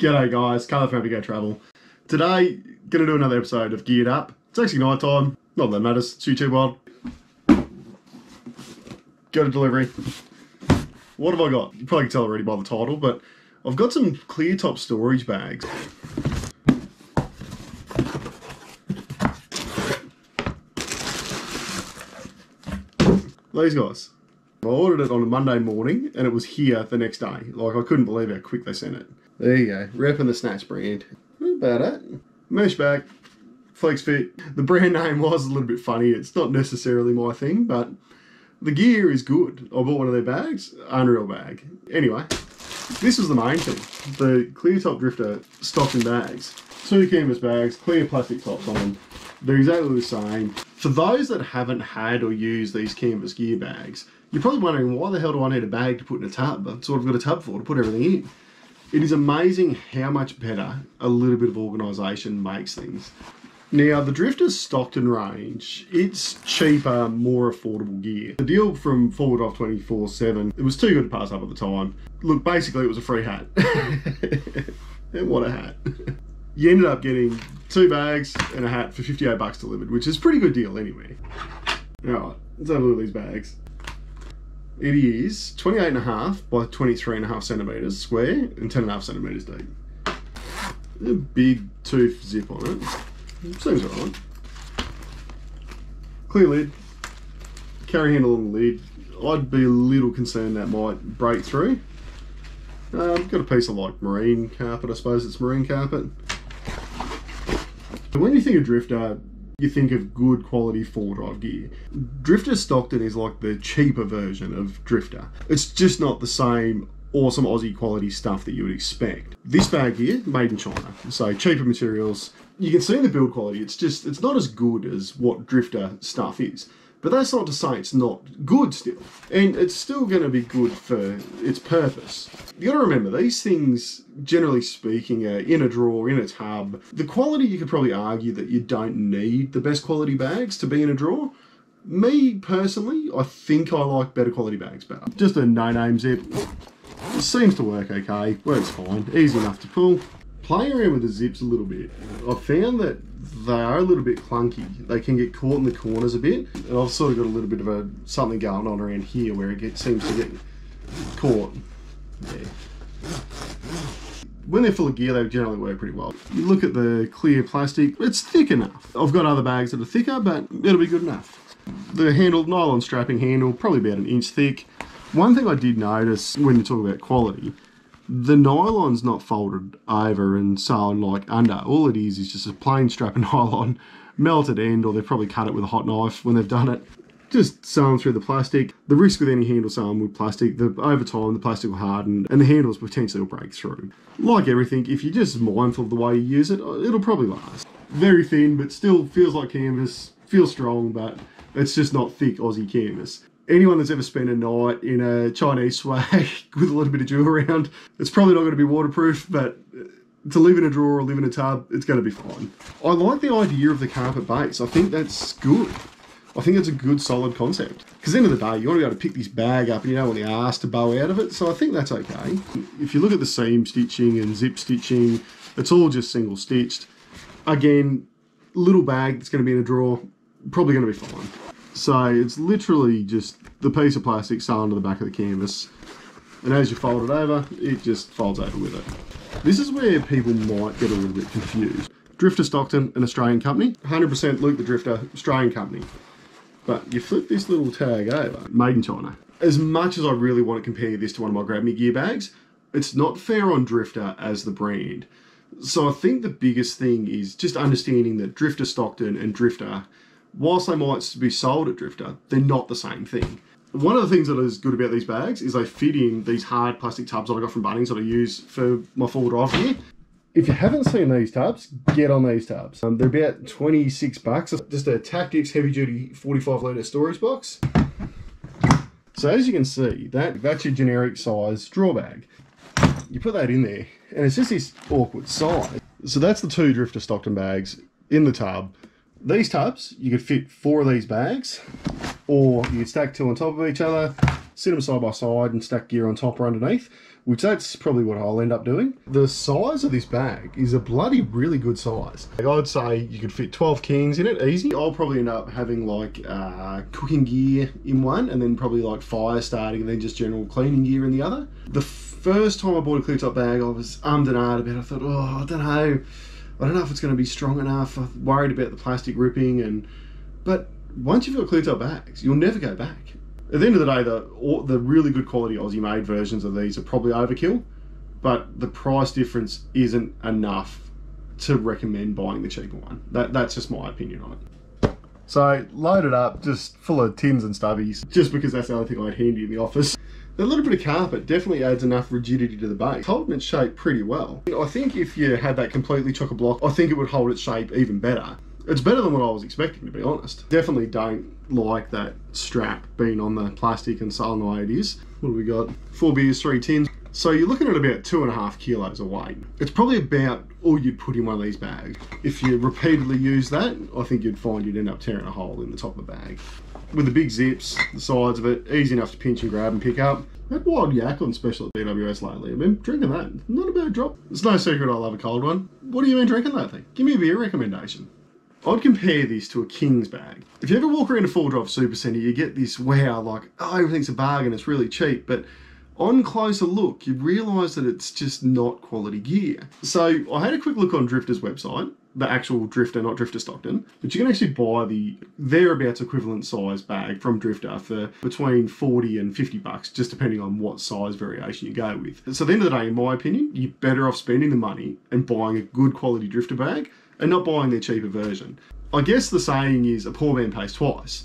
G'day guys, Carlo from Happy Go Travel. Today, gonna do another episode of Geared Up. It's actually night time, not that matters, it's YouTube world. Go to delivery. What have I got? You probably can tell already by the title, but I've got some clear top storage bags. These guys. I ordered it on a Monday morning and it was here the next day. Like, I couldn't believe how quick they sent it. There you go, repping the Snatch brand. Not bad, eh? Mesh bag, flex fit. The brand name was a little bit funny. It's not necessarily my thing, but the gear is good. I bought one of their bags, unreal bag. Anyway, this was the main thing. The clear top Drifta Stockton bags. 2 canvas bags, clear plastic tops on them. They're exactly the same. For those that haven't had or used these canvas gear bags, you're probably wondering, why the hell do I need a bag to put in a tub? That's what I've got a tub for, to put everything in. It is amazing how much better a little bit of organisation makes things. Now, the Drifta Stockton range, it's cheaper, more affordable gear. The deal from Forward Off 24/7, it was too good to pass up at the time. Look, basically it was a free hat. And what a hat. You ended up getting 2 bags and a hat for 58 bucks delivered, which is a pretty good deal anyway. Alright, let's have a look at these bags. It is 28.5 by 23.5 centimetres square and 10.5 centimetres deep. A big tooth zip on it. Seems alright. Clear lid. Carry handle on the lid. I'd be a little concerned that might break through. Got a piece of like marine carpet, I suppose it's marine carpet. When you think of Drifta, you think of good quality 4-drive gear. Drifta Stockton is like the cheaper version of Drifta. It's just not the same awesome Aussie quality stuff that you would expect. This bag here, made in China, so cheaper materials. You can see the build quality, it's not as good as what Drifta stuff is. But that's not to say it's not good still. And it's still going to be good for its purpose. You got to remember, these things, generally speaking, are in a drawer, in a tub. The quality, you could probably argue that you don't need the best quality bags to be in a drawer. Me, personally, I think I like better quality bags better. Just a no-name zip. It seems to work okay, works fine, easy enough to pull. Playing around with the zips a little bit, I've found that they are a little bit clunky. They can get caught in the corners a bit, and I've sort of got a little bit of something going on around here where it seems to get caught. Yeah. When they're full of gear, they generally work pretty well. You look at the clear plastic, it's thick enough. I've got other bags that are thicker, but it'll be good enough. The handle, nylon strapping handle, probably about 1 inch thick. One thing I did notice when you talk about quality, the nylon's not folded over and sewn like under. All it is just a plain strap of nylon, melted end, or they've probably cut it with a hot knife when they've done it. Just sewn through the plastic. The risk with any handle sewn with plastic, over time the plastic will harden and the handles potentially will break through. Like everything, if you're just mindful of the way you use it, it'll probably last. Very thin, but still feels like canvas, feels strong, but it's just not thick Aussie canvas. Anyone that's ever spent a night in a Chinese swag with a little bit of jewel around, it's probably not going to be waterproof, but to live in a drawer or live in a tub, it's going to be fine. I like the idea of the carpet base. I think that's good. I think it's a good, solid concept. Because at the end of the day, you want to be able to pick this bag up and you don't want the arse to bow out of it, so I think that's okay. If you look at the seam stitching and zip stitching, it's all just single stitched. Again, little bag that's going to be in a drawer, probably going to be fine. So it's literally just the piece of plastic sewn to the back of the canvas, and as you fold it over, it just folds over with it. This is where people might get a little bit confused. Drifta Stockton, an Australian company, 100% Luke the Drifter, Australian company. But you flip this little tag over, made in China. As much as I really want to compare this to one of my Grab Me gear bags, it's not fair on Drifta as the brand. So I think the biggest thing is just understanding that Drifta Stockton and Drifta, whilst they might be sold at Drifta, they're not the same thing. One of the things that is good about these bags is they fit in these hard plastic tubs that I got from Bunnings that I use for my 4-drive gear. If you haven't seen these tubs, get on these tubs. They're about 26 bucks. Just a Tactics heavy duty 45 litre storage box. So as you can see, that's your generic size drawer bag. You put that in there and it's just this awkward size. So that's the 2 Drifta Stockton bags in the tub. These tubs, you could fit 4 of these bags, or you could stack 2 on top of each other, sit them side by side and stack gear on top or underneath, which that's probably what I'll end up doing. The size of this bag is a bloody really good size. Like, I'd say you could fit 12 kings in it, easy. I'll probably end up having like cooking gear in one, and then probably like fire starting, and then just general cleaning gear in the other. The first time I bought a clear top bag, I was and ahed about it. I thought, oh, I don't know if it's going to be strong enough. I'm worried about the plastic ripping, but once you've got clear top bags, you'll never go back. At the end of the day, the really good quality Aussie made versions of these are probably overkill, but the price difference isn't enough to recommend buying the cheaper one. That's just my opinion on it. So loaded up, just full of tins and stubbies, just because that's the only thing I had handy in the office. A little bit of carpet definitely adds enough rigidity to the base, holding its shape pretty well. I think if you had that completely chock-a-block, I think it would hold its shape even better. It's better than what I was expecting, to be honest. Definitely don't like that strap being on the plastic and selling the way it is. What do we got? 4 beers, 3 tins. So you're looking at about 2.5 kilos of weight. It's probably about all you'd put in one of these bags. If you repeatedly use that, I think you'd find you'd end up tearing a hole in the top of the bag. With the big zips, the sides of it, easy enough to pinch and grab and pick up. I had wild yak on special at BWS lately. I've been drinking that. Not a bad drop. It's no secret I love a cold one. What have you been drinking lately? Give me a beer recommendation. I'd compare this to a King's bag. If you ever walk around a full drive supercentre, you get this wow, like, oh, everything's a bargain, it's really cheap, but on closer look, you realise that it's just not quality gear. So I had a quick look on Drifta's website, the actual Drifta, not Drifta Stockton, but you can actually buy the thereabouts equivalent size bag from Drifta for between 40 and 50 bucks, just depending on what size variation you go with. So at the end of the day, in my opinion, you're better off spending the money and buying a good quality Drifta bag and not buying their cheaper version. I guess the saying is a poor man pays twice.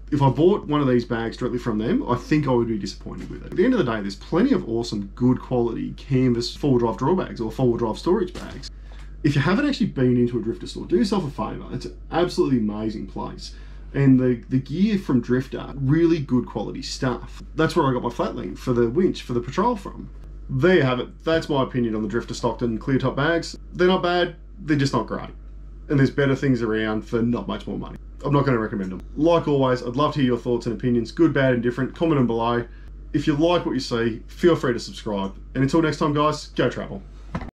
If I bought one of these bags directly from them, I think I would be disappointed with it. At the end of the day, there's plenty of awesome, good quality canvas four-wheel drive draw bags or four-wheel drive storage bags. If you haven't actually been into a Drifta store, do yourself a favour. It's an absolutely amazing place. And the gear from Drifta, really good quality stuff. That's where I got my flat link for the winch, for the patrol from. There you have it. That's my opinion on the Drifta Stockton clear top bags. They're not bad, they're just not great. And there's better things around for not much more money. I'm not going to recommend them. Like always, I'd love to hear your thoughts and opinions, good, bad, and different. Comment them below. If you like what you see, feel free to subscribe. And until next time, guys, go travel.